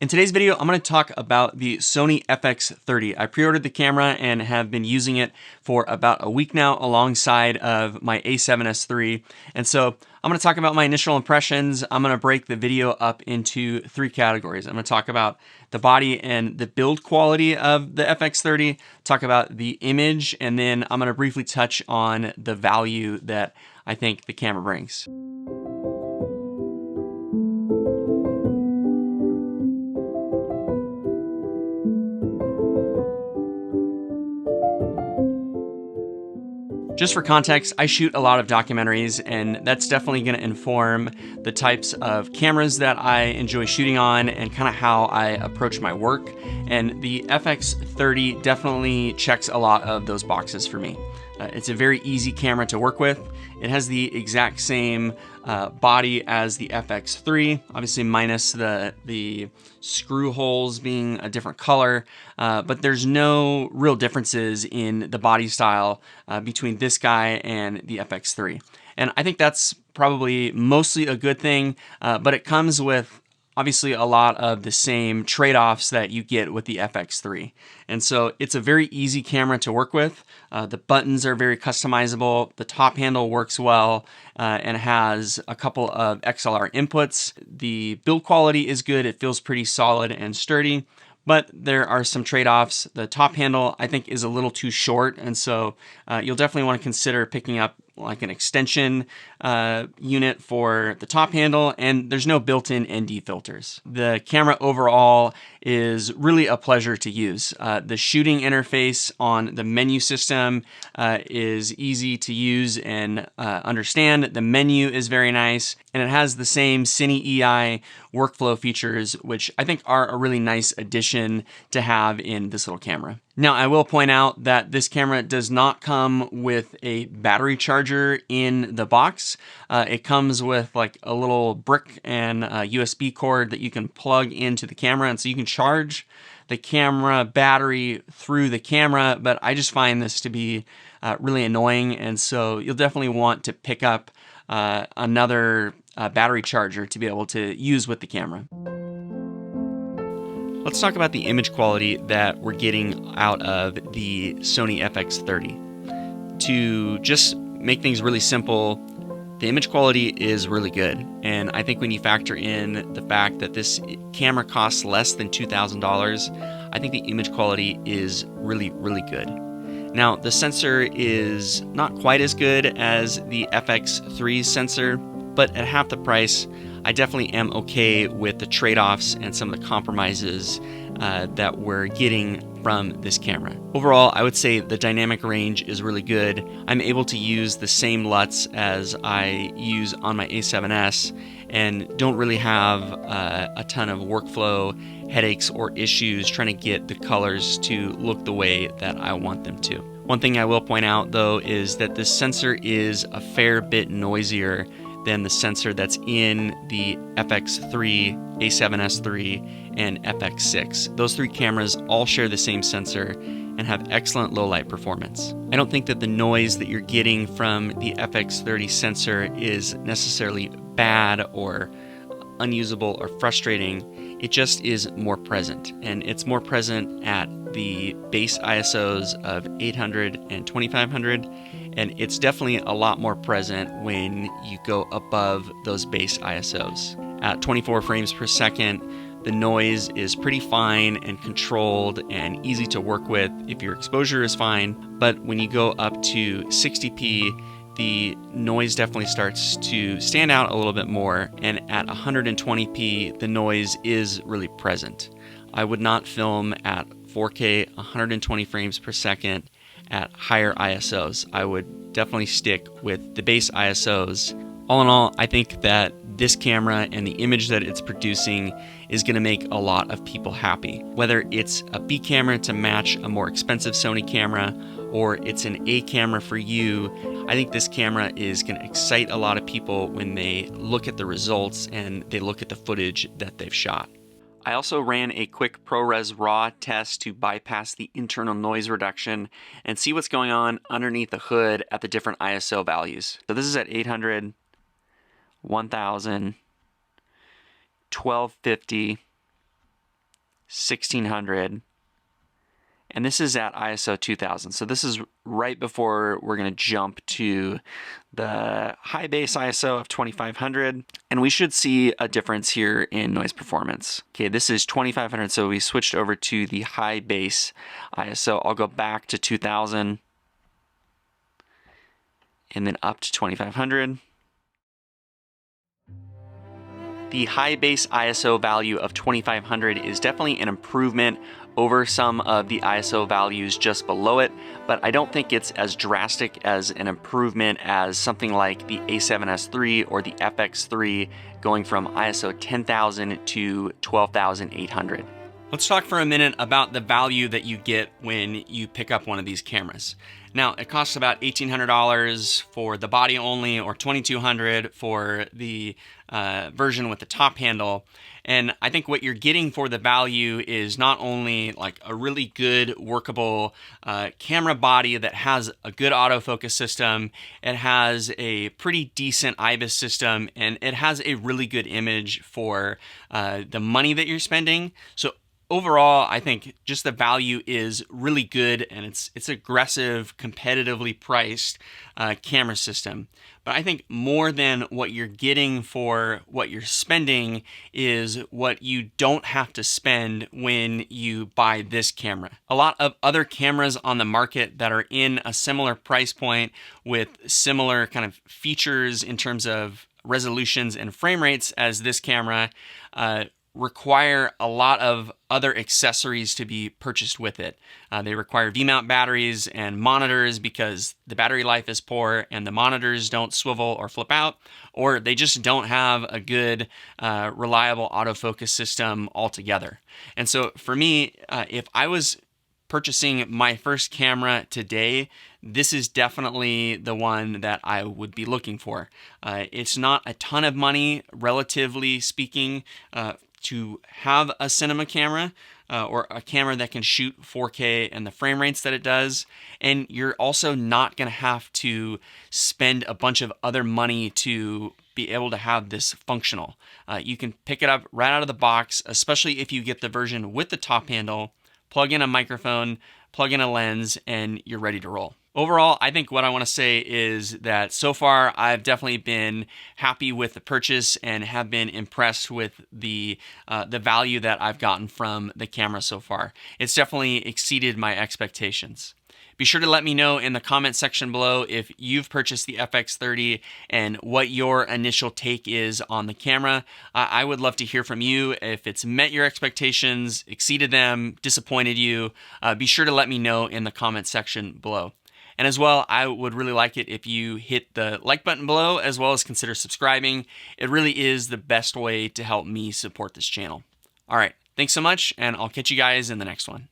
In today's video, I'm going to talk about the Sony Fx30. I pre-ordered the camera and have been using it for about a week now alongside of my A7S III. And so I'm going to talk about my initial impressions. I'm going to break the video up into three categories. I'm going to talk about the body and the build quality of the Fx30, talk about the image, and then I'm going to briefly touch on the value that I think the camera brings. Just for context, I shoot a lot of documentaries, and that's definitely going to inform the types of cameras that I enjoy shooting on and kind of how I approach my work. And the Fx30 definitely checks a lot of those boxes for me. It's a very easy camera to work with. It has the exact same body as the Fx3, obviously minus the screw holes being a different color, but there's no real differences in the body style between this guy and the Fx3. And I think that's probably mostly a good thing, but it comes with obviously a lot of the same trade-offs that you get with the Fx3. And so it's a very easy camera to work with. The buttons are very customizable. The top handle works well and has a couple of XLR inputs. The build quality is good. It feels pretty solid and sturdy, but there are some trade-offs. The top handle, I think, is a little too short, and so you'll definitely want to consider picking up like an extension unit for the top handle, and there's no built-in ND filters. The camera overall is really a pleasure to use. The shooting interface on the menu system is easy to use and understand. The menu is very nice, and it has the same Cine EI workflow features, which I think are a really nice addition to have in this little camera. Now, I will point out that this camera does not come with a battery charger in the box. It comes with like a little brick and a USB cord that you can plug into the camera, and so you can charge the camera battery through the camera, but I just find this to be really annoying, and so you'll definitely want to pick up another battery charger to be able to use with the camera. Let's talk about the image quality that we're getting out of the Sony Fx30. To just make things really simple, the image quality is really good. And I think when you factor in the fact that this camera costs less than $2,000, I think the image quality is really, really good. Now, the sensor is not quite as good as the Fx3 sensor, but at half the price, I definitely am okay with the trade-offs and some of the compromises that we're getting from this camera. Overall, I would say the dynamic range is really good. I'm able to use the same LUTs as I use on my A7S and don't really have a ton of workflow headaches or issues trying to get the colors to look the way that I want them to. One thing I will point out though is that this sensor is a fair bit noisier than the sensor that's in the Fx3, A7S III, and Fx6. Those three cameras all share the same sensor and have excellent low light performance. I don't think that the noise that you're getting from the Fx30 sensor is necessarily bad or unusable or frustrating. It just is more present, and it's more present at the base ISOs of 800 and 2500, and it's definitely a lot more present when you go above those base ISOs. At 24 frames per second, the noise is pretty fine and controlled and easy to work with if your exposure is fine, but when you go up to 60p, the noise definitely starts to stand out a little bit more, and at 120p, the noise is really present. I would not film at 4K 120 frames per second at higher ISOs. I would definitely stick with the base ISOs. All in all, I think that this camera and the image that it's producing is going to make a lot of people happy. Whether it's a B camera to match a more expensive Sony camera or it's an A camera for you, I think this camera is going to excite a lot of people when they look at the results and they look at the footage that they've shot. I also ran a quick ProRes RAW test to bypass the internal noise reduction and see what's going on underneath the hood at the different ISO values. So this is at 800, 1000, 1250, 1600. And this is at ISO 2000. So this is right before we're going to jump to the high base ISO of 2500. And we should see a difference here in noise performance. Okay, this is 2500. So we switched over to the high base ISO. I'll go back to 2000 and then up to 2500. The high base ISO value of 2500 is definitely an improvement over some of the ISO values just below it, but I don't think it's as drastic as an improvement as something like the A7S III or the FX3 going from ISO 10,000 to 12,800. Let's talk for a minute about the value that you get when you pick up one of these cameras. Now, it costs about $1,800 for the body only, or $2,200 for the version with the top handle. And I think what you're getting for the value is not only like a really good workable camera body that has a good autofocus system, it has a pretty decent IBIS system, and it has a really good image for the money that you're spending. So overall, I think just the value is really good, and it's aggressive, competitively priced camera system. But I think more than what you're getting for what you're spending is what you don't have to spend when you buy this camera. A lot of other cameras on the market that are in a similar price point with similar kind of features in terms of resolutions and frame rates as this camera require a lot of other accessories to be purchased with it. They require V-mount batteries and monitors because the battery life is poor and the monitors don't swivel or flip out, or they just don't have a good, reliable autofocus system altogether. And so for me, if I was purchasing my first camera today, this is definitely the one that I would be looking for. It's not a ton of money, relatively speaking, to have a cinema camera or a camera that can shoot 4K and the frame rates that it does. And you're also not going to have to spend a bunch of other money to be able to have this functional. You can pick it up right out of the box, especially if you get the version with the top handle, plug in a microphone, plug in a lens, and you're ready to roll. Overall, I think what I want to say is that so far I've definitely been happy with the purchase and have been impressed with the value that I've gotten from the camera so far. It's definitely exceeded my expectations. Be sure to let me know in the comment section below if you've purchased the FX30 and what your initial take is on the camera. I would love to hear from you if it's met your expectations, exceeded them, disappointed you. Be sure to let me know in the comment section below. And as well, I would really like it if you hit the like button below, as well as consider subscribing. It really is the best way to help me support this channel. All right, thanks so much, and I'll catch you guys in the next one.